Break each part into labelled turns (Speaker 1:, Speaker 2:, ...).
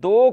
Speaker 1: 2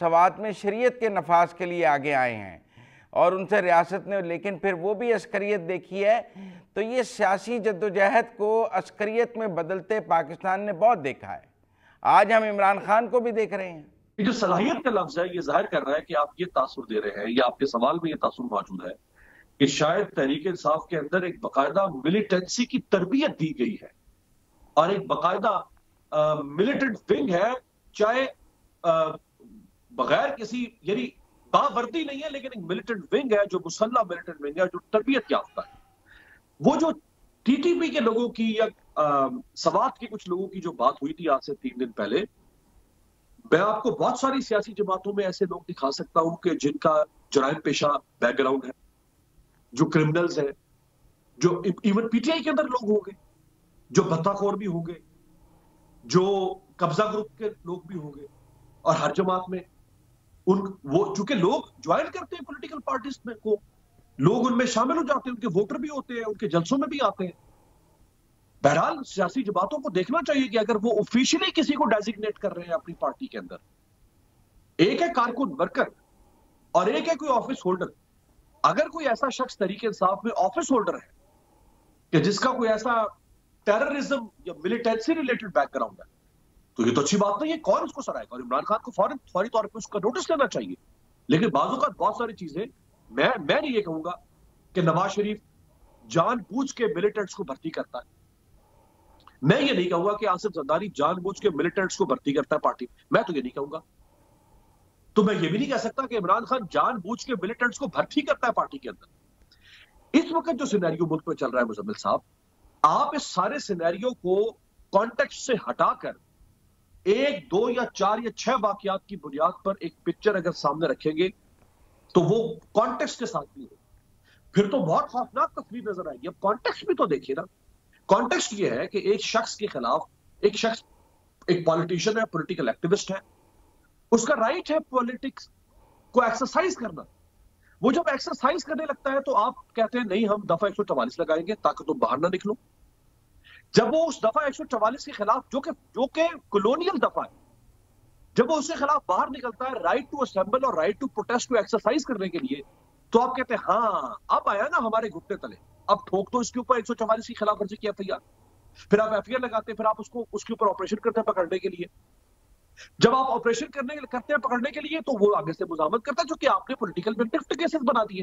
Speaker 1: سوات میں شریعت کے نفاذ کے لیے آگے آئے ہیں اور ان سے ریاست نے لیکن پھر وہ بھی عسکریت دیکھی ہے. تو یہ سیاسی جدوجہد کو عسکریت میں بدلتے پاکستان نے بہت دیکھا ہے. آج ہم عمران خان کو بھی دیکھ رہے ہیں.
Speaker 2: یہ جو صلاحیت کا لفظ ہے یہ ظاہر کر رہا ہے کہ آپ یہ تاثر دے رہے ہیں یا آپ کے سوال میں یہ تاثر موجود ہے کہ شاید تحریک انصاف کے اندر ایک باقاعدہ ملیٹنسی کی تربیت دی گئی ہے اور ایک باقاعدہ ملیٹنٹ ونگ ہے, چاہے بغیر کسی یعنی باوردی نہیں ہے لیکن ایک ملیٹنٹ ونگ ہے جو مسلح ملیٹنٹ ونگ ہے جو تربیت یافتہ ہے. وہ جو ٹی ٹی پی کے لوگوں کی یا سوات کے کچھ لوگوں کی جو بات ہوئی تھی آج سے 3 دن پہلے, میں آپ کو بہت ساری سیاسی جماعتوں میں ایسے لوگ دکھا سکتا ہوں کہ جن کا جرائم پیشہ بیک گراؤنڈ ہے, جو کرمنلز ہیں, جو ایون پی ٹی آئی کے اندر لوگ ہوں گے, جو بھتہ خور بھی ہوں گے, جو قبضہ گروپ کے لوگ بھی ہوں گے, اور ہر جماعت میں وہ چونکہ لوگ جوائن کرتے ہیں پولیٹیکل پارٹیز میں کو, لوگ ان میں شامل ہو جاتے ہیں, ان کے ووٹر بھی ہوتے ہیں, ان کے جلسوں میں بھی آتے ہیں. بہرحال سیاسی جماعتوں کو دیکھنا چاہیے کہ اگر وہ آفیشلی کسی کو ڈیزگنیٹ کر رہے ہیں اپنی پارٹی کے اندر, ایک ہے کارکن ورکر اور ایک ہے کوئی آفس ہولڈر, اگر کوئی ایسا شخص تحریک انصاف میں آفس ہولڈر ہے کہ جس کا کوئی ایسا ٹیررزم یا ملیٹنسی ریلیٹڈ بیک گراؤنڈ ہے تو یہ تو اچھی بات نہیں ہے, کون اس کو سرائے گا, اور عمران خان کو فوری طور پہ اس کا نوٹس لینا چاہیے. لیکن بعض اوقات بہت ساری چیزیں میں نہیں یہ کہوں گا کہ نواز شریف جان بوجھ کے ملیٹنٹس کو بھرتی کرتا ہے, میں یہ نہیں کہوں گا کہ آصف زرداری جان بوجھ کے ملیٹنٹس کو بھرتی کرتا ہے پارٹی, میں تو یہ نہیں کہوں گا. تو میں یہ بھی نہیں کہہ سکتا کہ عمران خان جان بوجھ کے ملیٹنٹس کو بھرتی کرتا ہے پارٹی کے اندر. اس وقت جو سینیریو ملک میں چل رہا ہے مزمل صاحب, آپ اس سارے سینیریو کو کانٹیکسٹ سے ہٹا کر 1, 2 یا 4 یا 6 واقعات کی بنیاد پر ایک پکچر اگر سامنے رکھیں گے تو وہ کانٹیکسٹ کے ساتھ نہیں ہو, پھر تو بہت خوفناک تصویر نظر آئے گی. اب کانٹیکسٹ بھی تو دیکھیے نا. کانٹیکسٹ یہ ہے کہ ایک شخص کے خلاف ایک شخص ایک پولیٹیشین ہے, پولیٹیکل ایکٹیوسٹ ہے, اس کا رائٹ ہے پولیٹکس کو ایکسرسائز کرنا. وہ جب ایکسرسائز کرنے لگتا ہے تو آپ کہتے ہیں نہیں ہم دفعہ 144 لگائیں گے تاکہ تم باہر نہ نکلو. جب وہ اس دفعہ 144 کے خلاف جو کہ کولونیل دفعہ ہے, جب وہ اس کے خلاف باہر نکلتا ہے رائٹ ٹو اسمبل اور رائٹ ٹو پروٹیسٹ کو ایکسرسائز کرنے کے لیے, تو آپ کہتے ہیں ہاں اب آیا نا ہمارے گھٹنے تلے, اب ٹھوک تو اس کے اوپر 144 کی خلاف ورزی کی FIR. پھر آپ FIR لگاتے ہیں, پھر آپ اس کے اوپر آپریشن کرتے ہیں پکڑنے کے لیے. جب آپ آپریشن کرتے ہیں پکڑنے کے لیے تو وہ آگے سے مزاحمت کرتا ہے جو کہ آپ نے پولیٹیکل وکٹم کیسز بنا دیے.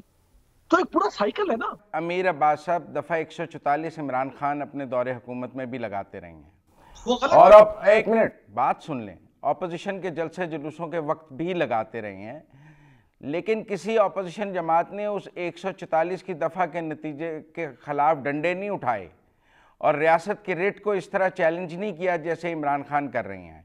Speaker 2: تو ایک پورا سائیکل ہے نا.
Speaker 1: امیر عباس صاحب دفعہ 144 عمران خان اپنے دور حکومت میں بھی لگاتے رہے ہیں, اور اب ایک منٹ بات سن لیں, اپوزیشن کے جلسے جلوسوں کے وقت بھی لگاتے رہے ہیں, لیکن کسی اپوزیشن جماعت نے اس 144 کی دفعہ کے نتیجے کے خلاف ڈنڈے نہیں اٹھائے اور ریاست کے ریٹ کو اس طرح چیلنج نہیں کیا جیسے عمران خان کر رہے ہیں.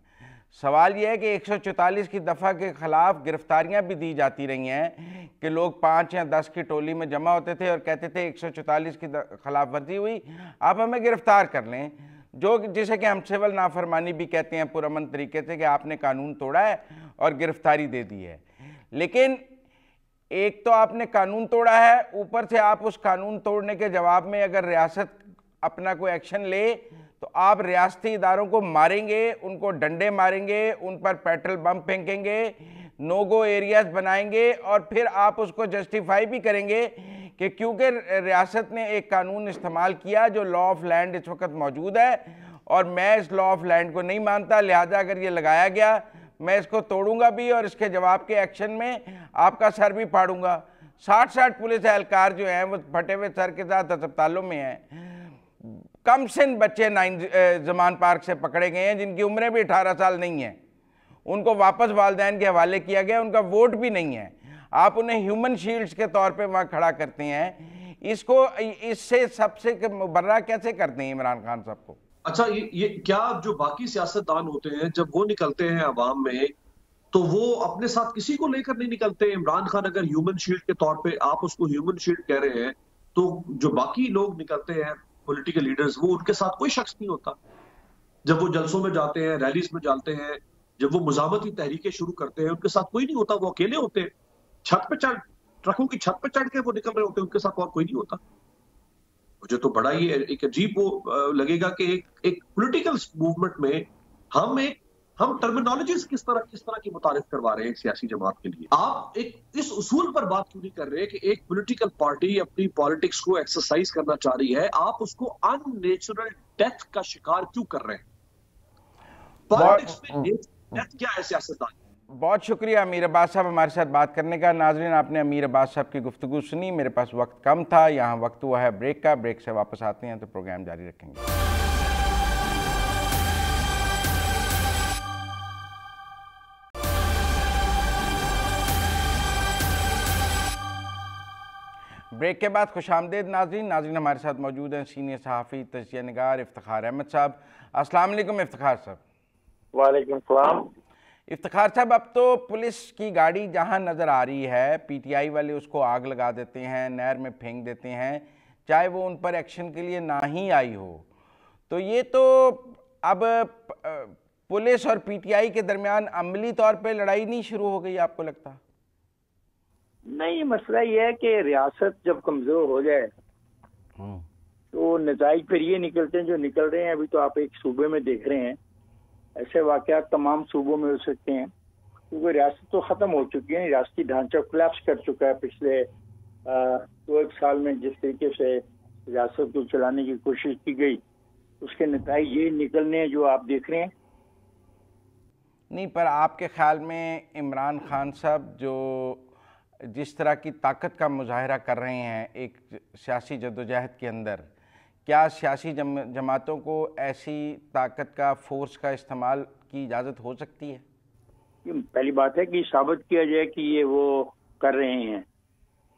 Speaker 1: سوال یہ ہے کہ 144 کی دفعہ کے خلاف گرفتاریاں بھی دی جاتی رہی ہیں کہ لوگ 5 یا 10 کی ٹولی میں جمع ہوتے تھے اور کہتے تھے 144 کی خلاف ورزی ہوئی, آپ ہمیں گرفتار کر لیں, جسے کہ ہم سول نافرمانی بھی کہتے ہیں پرامن طریقے سے کہ آپ نے قانون توڑا ہے اور گرفتاری دے دی ہے. لیکن ایک تو آپ نے قانون توڑا ہے, اوپر سے آپ اس قانون توڑنے کے جواب میں اگر ریاست اپنا کوئی ایکشن لے تو آپ ریاستی اداروں کو ماریں گے, ان کو ڈنڈے ماریں گے, ان پر پیٹرول بم پھینکیں گے, نو گو ایریاز بنائیں گے, اور پھر آپ اس کو جسٹیفائی بھی کریں گے کہ کیونکہ ریاست نے ایک قانون استعمال کیا جو لا آف لینڈ اس وقت موجود ہے اور میں اس لا آف لینڈ کو نہیں مانتا, لہذا اگر یہ لگایا گیا میں اس کو توڑوں گا بھی اور اس کے جواب کے ایکشن میں آپ کا سر بھی پھاڑوں گا. 60 پولیس اہلکار جو ہیں وہ پھٹے ہوئے سر کے ساتھ ہسپتالوں میں ہیں. کم سن بچے زمان پارک سے پکڑے گئے ہیں جن کی عمریں بھی 18 سال نہیں ہیں, ان کو واپس والدین کے حوالے کیا گیا, ان کا ووٹ بھی نہیں ہے, آپ انہیں ہیومن شیلڈز کے طور پہ وہاں کھڑا کرتے ہیں. اس سے سب سے مبرہ کیسے کرتے ہیں عمران خان صاحب کو؟
Speaker 2: اچھا یہ کیا جو باقی سیاستدان ہوتے ہیں جب وہ نکلتے ہیں عوام میں تو وہ اپنے ساتھ کسی کو لے کر نہیں نکلتے؟ عمران خان اگر ہیومن شیلڈ کے طور پہ آپ اس کو ہیومن شیلڈ کہہ رہے ہیں تو جو باقی لوگ نکلتے ہیں پولیٹیکل لیڈرز, وہ ان کے ساتھ کوئی شخص نہیں ہوتا. جب وہ جلسوں میں جاتے ہیں, ریلیز میں جاتے ہیں, جب وہ مزاحمتی تحریکیں شروع کرتے ہیں, ان کے ساتھ کوئی نہیں ہوتا, وہ اکیلے ہوتے ہیں. چھت پہ ٹرکوں کی چھت پہ چڑھ کے وہ نکل رہے ہوتے ہیں, ان کے ساتھ اور کوئی نہیں ہوتا. مجھے تو بڑا ہی ایک عجیب وہ لگے گا کہ ایک پولیٹیکل موومنٹ میں ہم ٹرمینالوجیز کس طرح کی متعارف کروا رہے ہیں ایک سیاسی جماعت کے لیے. آپ ایک اس اصول پر بات کیوں نہیں کر رہے کہ ایک پولیٹیکل پارٹی اپنی پالیٹکس کو ایکسرسائز کرنا چاہ رہی ہے, آپ اس کو ان نیچرل ڈیتھ کا شکار کیوں کر رہے ہیں؟ پالیٹکس میں ڈیتھ کیا ہے سیاستدان؟
Speaker 1: بہت شکریہ امیر عباس صاحب ہمارے ساتھ بات کرنے کا. ناظرین, آپ نے امیر عباس صاحب کی گفتگو سنی. میرے پاس وقت کم تھا, یہاں وقت ہوا ہے بریک کا. بریک سے واپس آتے ہیں تو پروگرام جاری رکھیں گے. بریک کے بعد خوش آمدید ناظرین. ہمارے ساتھ موجود ہیں سینئر صحافی تجزیہ نگار افتخار احمد صاحب. السلام علیکم افتخار صاحب.
Speaker 3: وعلیکم السلام.
Speaker 1: افتخار صاحب, اب تو پولیس کی گاڑی جہاں نظر آ رہی ہے, پی ٹی آئی والے اس کو آگ لگا دیتے ہیں, نہر میں پھینک دیتے ہیں, چاہے وہ ان پر ایکشن کے لیے نہ ہی آئی ہو. تو یہ تو اب پولیس اور پی ٹی آئی کے درمیان عملی طور پہ لڑائی نہیں شروع ہو گئی, آپ کو لگتا؟
Speaker 3: نہیں, مسئلہ یہ ہے کہ ریاست جب کمزور ہو جائے تو نتائج پھر یہ نکلتے ہیں جو نکل رہے ہیں. ابھی تو آپ ایک صوبے میں دیکھ رہے ہیں, ایسے واقعات تمام صوبوں میں ہو سکتے ہیں کیونکہ ریاست تو ختم ہو چکی ہے. ریاستی ڈھانچہ کولیپس کر چکا ہے پچھلے 2-1 سال میں. جس طریقے سے ریاست کو چلانے کی کوشش کی گئی اس کے نتائج یہ نکلنے ہیں جو آپ دیکھ رہے ہیں.
Speaker 1: نہیں, پر آپ کے خیال میں عمران خان صاحب جو جس طرح کی طاقت کا مظاہرہ کر رہے ہیں ایک سیاسی جدوجہد کے اندر, کیا سیاسی جماعتوں کو ایسی طاقت کا, فورس کا استعمال کی اجازت ہو سکتی ہے؟
Speaker 3: پہلی بات ہے کہ ثابت کیا جائے کہ یہ وہ کر رہے ہیں.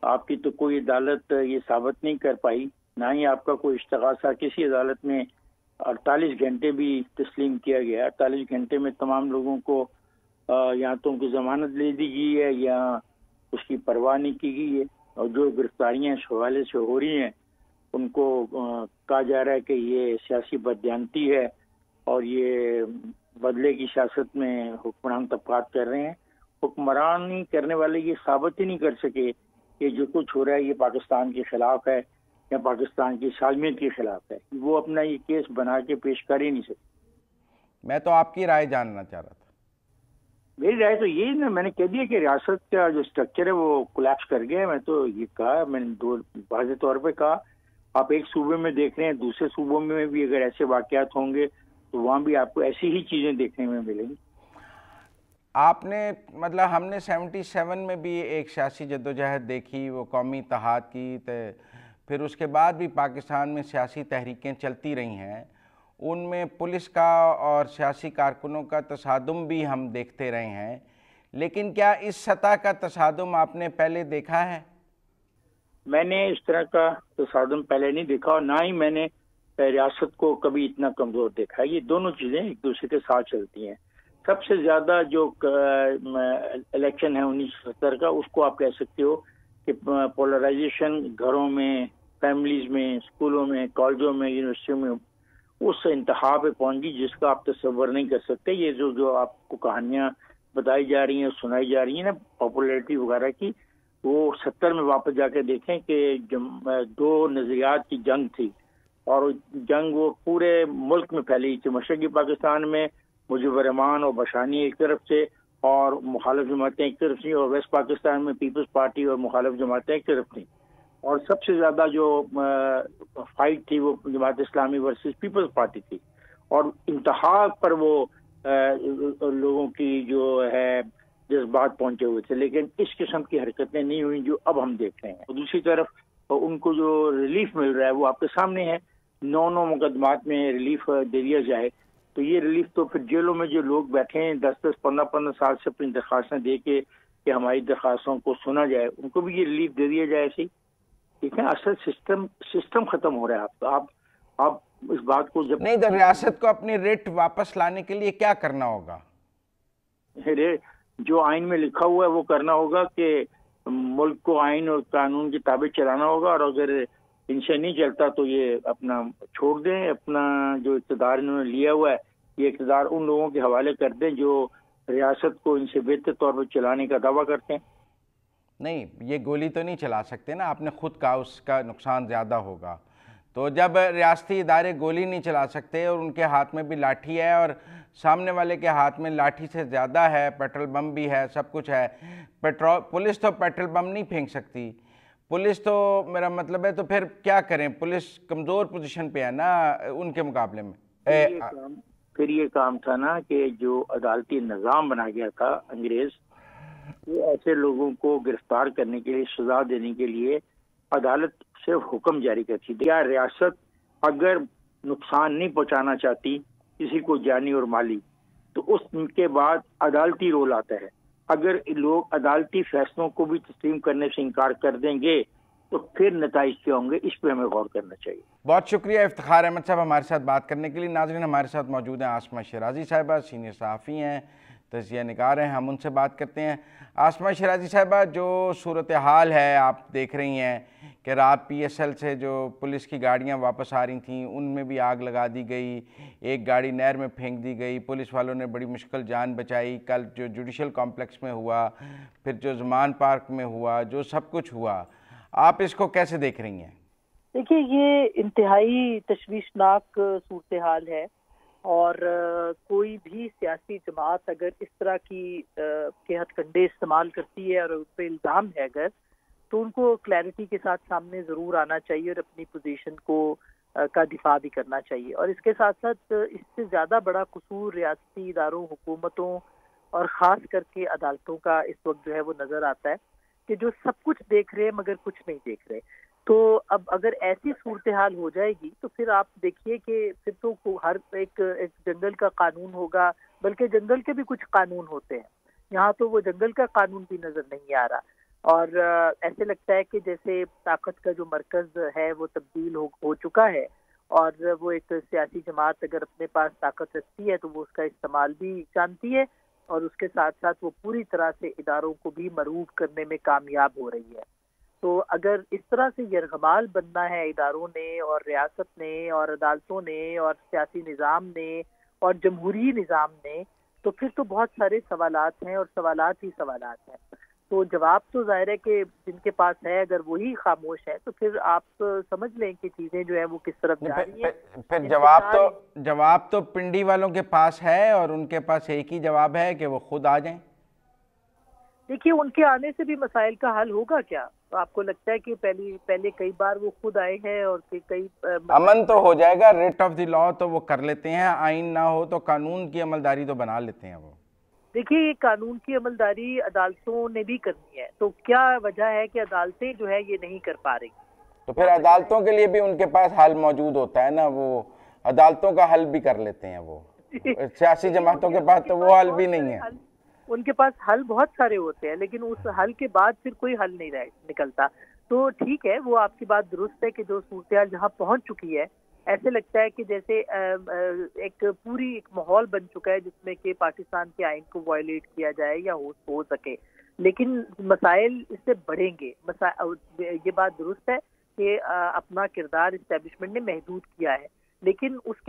Speaker 3: آپ کی تو کوئی عدالت یہ ثابت نہیں کر پائی, نہ ہی آپ کا کوئی استغاثہ کسی عدالت میں 48 گھنٹے بھی تسلیم کیا گیا. 48 گھنٹے میں تمام لوگوں کو یا تو ان کی ضمانت لے دی گئی ہے یا اس کی پرواہ نہیں کی گئی ہے. اور جو گرفتاریاں اس حوالے سے ہو رہی ہیں ان کو کہا جا رہا ہے کہ یہ سیاسی بددیانتی ہے اور یہ بدلے کی سیاست میں حکمران طبقات کر رہے ہیں. حکمرانی کرنے والے یہ ثابت ہی نہیں کر سکے کہ جو کچھ ہو رہا ہے یہ پاکستان کے خلاف ہے یا پاکستان کی سالمیت کے خلاف ہے. وہ اپنا یہ کیس بنا کے پیش کر ہی نہیں سکتے.
Speaker 1: میں تو آپ کی رائے جاننا چاہ رہا تھا.
Speaker 3: میری رائے تو یہی نا, میں نے کہہ دیا کہ ریاست کا جو اسٹرکچر ہے وہ کولیپس کر گیا. میں تو یہ کہا, میں نے واضح طور پہ کہا, آپ ایک صوبے میں دیکھ رہے ہیں, دوسرے صوبوں میں بھی اگر ایسے واقعات ہوں گے تو وہاں بھی آپ کو ایسی ہی چیزیں دیکھنے میں ملیں گی.
Speaker 1: آپ نے مطلب ہم نے 77 میں بھی ایک سیاسی جدوجہد دیکھی, وہ قومی اتحاد کی, پھر اس کے بعد بھی پاکستان میں سیاسی تحریکیں چلتی رہی ہیں. ان میں پولیس کا اور سیاسی کارکنوں کا تصادم بھی ہم دیکھتے رہے ہیں. لیکن کیا اس سطح کا تصادم آپ نے پہلے دیکھا ہے؟
Speaker 3: میں نے اس طرح کا تصادم پہلے نہیں دیکھا اور نہ ہی میں نے ریاست کو کبھی اتنا کمزور دیکھا. یہ دونوں چیزیں ایک دوسرے کے ساتھ چلتی ہیں. سب سے زیادہ جو الیکشن ہے 1970 کا, اس کو آپ کہہ سکتے ہو کہ پولرائزیشن گھروں میں, فیملیز میں, اسکولوں میں, کالجوں میں, یونیورسٹیوں میں اس انتہا پہ پہنچ گئی جس کا آپ تصور نہیں کر سکتے. یہ جو آپ کو کہانیاں بتائی جا رہی ہیں, سنائی جا رہی ہیں نا پاپولیرٹی وغیرہ کی, وہ 70 میں واپس جا کے دیکھیں کہ 2 نظریات کی جنگ تھی اور جنگ وہ پورے ملک میں پھیلی تھی. مشرقی پاکستان میں مجیب الرحمان اور بشانی ایک طرف سے اور مخالف جماعتیں ایک طرف تھیں, اور ویسٹ پاکستان میں پیپلز پارٹی اور مخالف جماعتیں ایک طرف تھیں. اور سب سے زیادہ جو فائٹ تھی وہ Jamaat Islami versus Peoples party تھی, اور انتہا پر وہ لوگوں کی جو ہے جذبات پہنچے ہوئے تھے. لیکن اس قسم کی حرکتیں نہیں ہوئیں جو اب ہم دیکھ رہے ہیں. اور دوسری طرف ان کو جو ریلیف مل رہا ہے وہ آپ کے سامنے ہے. 9 مقدمات میں ریلیف دے دیا جائے تو یہ ریلیف تو پھر جیلوں میں جو لوگ بیٹھے ہیں 10-10, 15-15 سال سے اپنی درخواستیں دے کے کہ ہماری درخواستوں کو سنا جائے, ان کو بھی یہ ریلیف دے دیا جائے ایسے. ٹھیک ہے, اصل سسٹم ختم ہو رہا ہے. آپ اس بات کو جب
Speaker 1: نہیں, تو ریاست کو اپنی ریٹ واپس لانے کے لیے کیا کرنا ہوگا؟
Speaker 3: جو آئین میں لکھا ہوا ہے وہ کرنا ہوگا کہ ملک کو آئین اور قانون کے تابع چلانا ہوگا, اور اگر ان سے نہیں چلتا تو یہ اپنا چھوڑ دیں. اپنا جو اقتدار انہوں نے لیا ہوا ہے یہ اقتدار ان لوگوں کے حوالے کر دیں جو ریاست کو ان سے بہتر طور پر چلانے کا دعویٰ کرتے ہیں.
Speaker 1: نہیں, یہ گولی تو نہیں چلا سکتے نا, آپ نے خود کہا اس کا نقصان زیادہ ہوگا. تو جب ریاستی ادارے گولی نہیں چلا سکتے اور ان کے ہاتھ میں بھی لاٹھی ہے اور سامنے والے کے ہاتھ میں لاٹھی سے زیادہ ہے، پیٹرول بم بھی ہے، سب کچھ ہے، پولیس تو پیٹرول بم نہیں پھینک سکتی، پولیس تو میرا مطلب ہے تو پھر کیا کریں؟ پولیس کمزور پوزیشن پہ ہے نا ان کے مقابلے میں۔
Speaker 3: پھر یہ کام تھا نا کہ جو عدالتی نظام بنا گیا تھا انگریز، وہ ایسے لوگوں کو گرفتار کرنے کے لیے، سزا دینے کے لیے عدالت صرف حکم جاری کرتی تھی۔ کیا ریاست اگر نقصان نہیں پہنچانا چاہتی کسی کو جانی اور مالی، تو اس کے بعد عدالتی رول آتا ہے۔ اگر لوگ عدالتی فیصلوں کو بھی تسلیم کرنے سے انکار کر دیں گے تو پھر نتائج کیا ہوں گے، اس پہ ہمیں غور کرنا چاہیے۔
Speaker 1: بہت شکریہ افتخار احمد صاحب ہمارے ساتھ بات کرنے کے لیے۔ ناظرین، ہمارے ساتھ موجود ہیں آسمہ شیرازی صاحبہ، سینئر صحافی ہیں، تجزیہ نگار ہیں، ہم ان سے بات کرتے ہیں۔ آسمہ شیرازی صاحبہ، جو صورتحال ہے آپ دیکھ رہی ہیں کہ رات پی ایس ایل سے جو پولیس کی گاڑیاں واپس آ رہی تھیں ان میں بھی آگ لگا دی گئی، ایک گاڑی نہر میں پھینک دی گئی، پولیس والوں نے بڑی مشکل جان بچائی۔ کل جو جوڈیشل کمپلیکس میں ہوا، پھر جو زمان پارک میں ہوا، جو سب کچھ ہوا، آپ اس کو کیسے دیکھ رہی ہیں؟
Speaker 4: دیکھیے، یہ انتہائی تشویشناک صورتحال ہے، اور کوئی بھی سیاسی جماعت اگر اس طرح کی ہتھ کنڈے استعمال کرتی ہے اور اس پہ الزام ہے اگر، تو ان کو کلیئرٹی کے ساتھ سامنے ضرور آنا چاہیے اور اپنی پوزیشن کو کا دفاع بھی کرنا چاہیے۔ اور اس کے ساتھ ساتھ اس سے زیادہ بڑا قصور ریاستی اداروں، حکومتوں اور خاص کر کے عدالتوں کا اس وقت جو ہے وہ نظر آتا ہے کہ جو سب کچھ دیکھ رہے ہیں مگر کچھ نہیں دیکھ رہے۔ تو اب اگر ایسی صورتحال ہو جائے گی تو پھر آپ دیکھیے کہ پھر تو ہر ایک جنگل کا قانون ہوگا، بلکہ جنگل کے بھی کچھ قانون ہوتے ہیں، یہاں تو وہ جنگل کا قانون بھی نظر نہیں آ رہا۔ اور ایسے لگتا ہے کہ جیسے طاقت کا جو مرکز ہے وہ تبدیل ہو چکا ہے، اور وہ ایک سیاسی جماعت اگر اپنے پاس طاقت رکھتی ہے تو وہ اس کا استعمال بھی جانتی ہے، اور اس کے ساتھ ساتھ وہ پوری طرح سے اداروں کو بھی مرعوب کرنے میں کامیاب ہو رہی ہے۔ تو اگر اس طرح سے یرغمال بننا ہے اداروں نے اور ریاست نے اور عدالتوں نے اور سیاسی نظام نے اور جمہوری نظام نے، تو پھر تو بہت سارے سوالات ہیں اور سوالات ہی سوالات ہیں۔ تو جواب تو ظاہر ہے کہ جن کے پاس ہے اگر وہی خاموش ہے تو پھر آپ سمجھ لیں کہ چیزیں جو ہیں وہ کس طرف جا رہی ہیں۔
Speaker 1: پھر جواب تو پنڈی والوں کے پاس ہے، اور ان کے پاس ایک ہی جواب ہے کہ وہ خود آ جائیں۔
Speaker 4: دیکھیے، ان کے آنے سے بھی مسائل کا حل ہوگا کیا؟ تو آپ کو لگتا ہے کہ پہلے کئی بار وہ خود آئے ہیں اور کئی
Speaker 1: امن تو ہو جائے گا، ریٹ آف دی لا تو وہ کر لیتے ہیں، آئین نہ ہو تو قانون کی عملداری تو بنا لیتے ہیں وہ۔
Speaker 4: دیکھیے، یہ قانون کی عملداری عدالتوں نے بھی کرنی ہے، تو کیا وجہ ہے کہ عدالتیں جو ہے یہ نہیں کر پا رہی؟
Speaker 1: تو پھر عدالتوں کے لیے بھی ان کے پاس حل موجود ہوتا ہے نا، وہ عدالتوں کا حل بھی کر لیتے ہیں وہ، سیاسی جماعتوں کے پاس تو وہ حل بھی نہیں ہے۔
Speaker 4: ان کے پاس حل بہت سارے ہوتے ہیں، لیکن اس حل کے بعد پھر کوئی حل نہیں نکلتا۔ تو ٹھیک ہے، وہ آپ کی بات درست ہے کہ جو صورتحال جہاں پہنچ چکی ہے، ایسے لگتا ہے کہ جیسے ایک ماحول بن چکا ہے جس میں کہ پاکستان کے آئین کو وائلیٹ کیا جائے یا ہو سکے، لیکن مسائل اس سے بڑھیں گے۔ یہ بات درست ہے کہ اپنا کردار اسٹیبلشمنٹ نے محدود کیا ہے، لیکن اس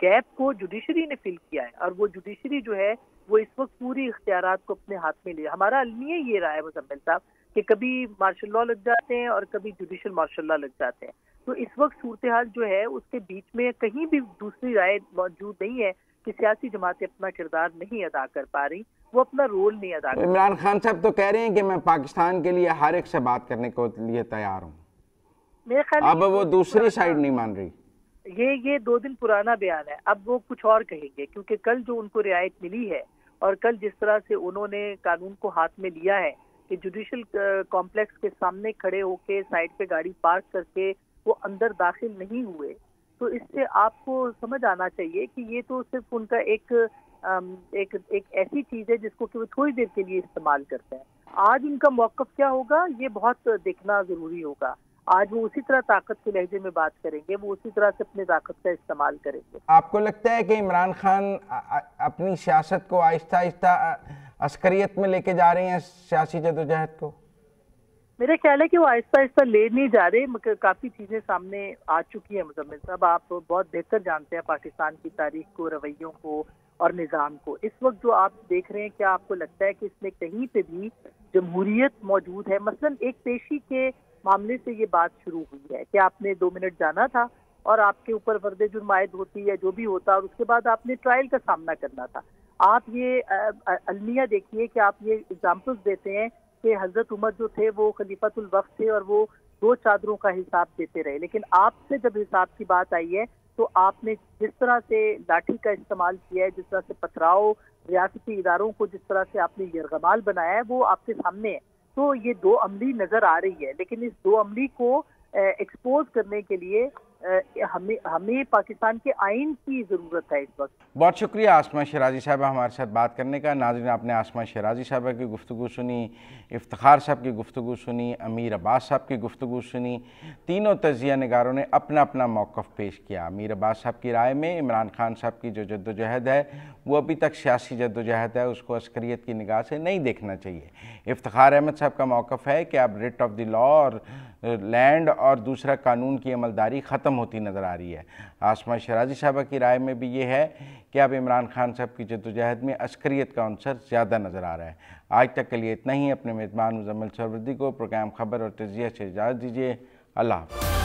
Speaker 4: گیپ کو جوڈیشری نے فل کیا ہے، اور وہ جوڈیشری جو ہے وہ اس وقت پوری اختیارات کو اپنے ہاتھ میں لیا۔ ہمارا المیہ یہ رہا ہے مزمل صاحب کہ کبھی مارشل لا لگ جاتے ہیں اور کبھی جوڈیشل مارشل لا لگ جاتے ہیں۔ تو اس وقت صورتحال جو ہے اس کے بیچ میں کہیں بھی دوسری رائے موجود نہیں ہے کہ سیاسی جماعتیں اپنا کردار نہیں ادا کر پا رہی، وہ اپنا رول نہیں ادا کر پا رہی۔
Speaker 1: عمران خان صاحب تو کہہ رہے ہیں کہ میں پاکستان کے لیے ہر ایک سے بات کرنے کو لیے تیار ہوں،
Speaker 4: میرے خیال
Speaker 1: اب وہ دوسری سائیڈ نہیں مان رہی۔
Speaker 4: یہ 2 دن پرانا بیان ہے، اب وہ کچھ اور کہیں گے، کیونکہ کل جو ان کو رعایت ملی ہے اور کل جس طرح سے انہوں نے قانون کو ہاتھ میں لیا ہے کہ جوڈیشل کمپلیکس کے سامنے کھڑے ہو کے سائڈ پہ گاڑی پارک کر کے وہ اندر داخل نہیں ہوئے، تو اس سے آپ کو سمجھ آنا چاہیے کہ یہ تو صرف ان کا ایک ایسی چیز ہے جس کو کہ وہ تھوڑی دیر کے لیے استعمال کرتے ہیں۔ آج ان کا موقف کیا ہوگا یہ بہت دیکھنا ضروری ہوگا۔ آج وہ اسی طرح طاقت کے لہجے میں بات کریں گے، وہ اسی طرح سے اپنے طاقت کا استعمال کریں گے۔
Speaker 1: آپ کو لگتا ہے کہ عمران خان اپنی سیاست کو آہستہ آہستہ عسکریت میں لے کے جا رہے ہیں، سیاسی جدوجہد کو؟
Speaker 4: میرا خیال ہے کہ وہ آہستہ آہستہ لے نہیں جا رہے، مگر کافی چیزیں سامنے آ چکی ہیں مزمل صاحب۔ آپ بہت بہتر جانتے ہیں پاکستان کی تاریخ کو، رویوں کو اور نظام کو۔ اس وقت جو آپ دیکھ رہے ہیں، کیا آپ کو لگتا ہے کہ اس میں کہیں پہ بھی جمہوریت موجود ہے؟ مثلا ایک پیشی کے معاملے سے یہ بات شروع ہوئی ہے کہ آپ نے 2 منٹ جانا تھا اور آپ کے اوپر فرد جرم عائد ہوتی ہے جو بھی ہوتا، اور اس کے بعد آپ نے ٹرائل کا سامنا کرنا تھا۔ آپ یہ المیہ دیکھیے کہ آپ یہ اگزامپلس دیتے ہیں کہ حضرت عمر جو تھے وہ خلیفۃ الوقت تھے اور وہ 2 چادروں کا حساب دیتے رہے، لیکن آپ سے جب حساب کی بات آئی ہے تو آپ نے جس طرح سے لاٹھی کا استعمال کیا ہے، جس طرح سے پتھراؤ ریاستی اداروں کو جس طرح سے آپ نے یرغمال بنایا ہے، وہ آپ کے سامنے ہے۔ تو یہ 2 عملی نظر آ رہی ہے، لیکن اس 2 عملی کو ایکسپوز کرنے کے لیے ہمیں پاکستان کے آئین کی ضرورت ہے اس وقت۔
Speaker 1: بہت شکریہ آسمہ شیرازی صاحبہ ہمارے ساتھ بات کرنے کا۔ ناظرین، آپ نے آسمہ شیرازی صاحبہ کی گفتگو سنی، افتخار صاحب کی گفتگو سنی، امیر عباس صاحب کی گفتگو سنی۔ تینوں تجزیہ نگاروں نے اپنا اپنا موقف پیش کیا۔ امیر عباس صاحب کی رائے میں عمران خان صاحب کی جو جدوجہد ہے وہ ابھی تک سیاسی جدوجہد ہے، اس کو عسکریت کی نگاہ سے نہیں دیکھنا چاہیے۔ افتخار احمد صاحب کا موقف ہے کہ اب ریٹ آف دی لا اور لینڈ اور دوسرا قانون کی عملداری ختم ہوتی نظر آ رہی ہے۔ آسمہ شیرازی صاحبہ کی رائے میں بھی یہ ہے کہ اب عمران خان صاحب کی جدوجہد میں عسکریت کا عنصر زیادہ نظر آ رہا ہے۔ آج تک کے لیے اتنا ہی۔ اپنے میزبان مزمل سہروردی کو پروگرام خبر اور تجزیہ سے اجازت دیجیے۔ اللہ حافظ۔